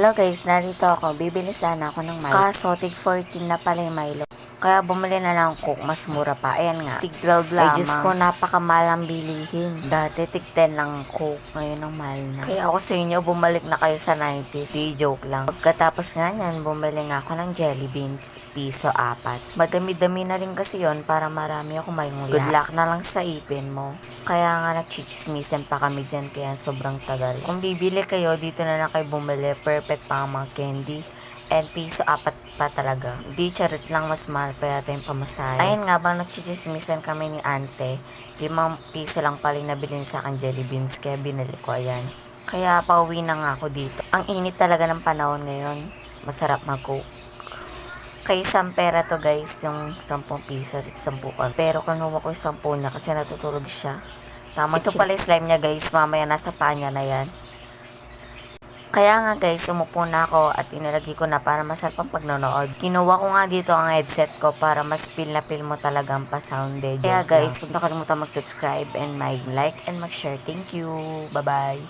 Hello guys, narito ako. Bibili sana ako ng Milo. Kaso, tig 14 na pala yung Milo. Kaya bumili na lang Coke, mas mura pa. Ayan nga, tig 12 lamang. Ay Diyos ko, napakamahal ang bilihin. Dati tig 10 lang Coke, ngayon ang mahal na. Kaya ako sa inyo, bumalik na kayo sa 90s. Di joke lang. Pagkatapos nga yan, bumili nga ako ng jelly beans. Piso 4. Madami-dami na rin kasi yon para marami ako mayunguya. Good luck na lang sa ipin mo. Kaya nga nagchichismisan pa kami dyan, kaya sobrang tagal. Kung bibili kayo, dito na lang kayo bumili. Perfect pa ang mga candy. And piso 4 pa talaga. Di charot lang, mas mahal pa yata yung pamasahe. Ayun nga, bang nagchichismisan kami ni ante, 5 piso lang pala yung nabili sa akin jelly beans, kaya binili ko, ayan. Kaya pauwi na nga ako dito. Ang init talaga ng panahon ngayon. Masarap mag-coke. Kay isang pera to guys, yung 10 piso, 10 ka. Pero kinuha ko yung 10 niya kasi natutulog siya. Tama, ito pala yung slime niya guys, mamaya nasa panya na yan. Kaya nga guys, umupo na ako at inilagay ko na para masarap ang pagnonood. Kinuha ko nga dito ang headset ko para mas feel na feel mo talaga ang pa-sound. Kaya guys, huwag nakalimutan mag-subscribe and mag-like and mag-share. Thank you. Bye-bye.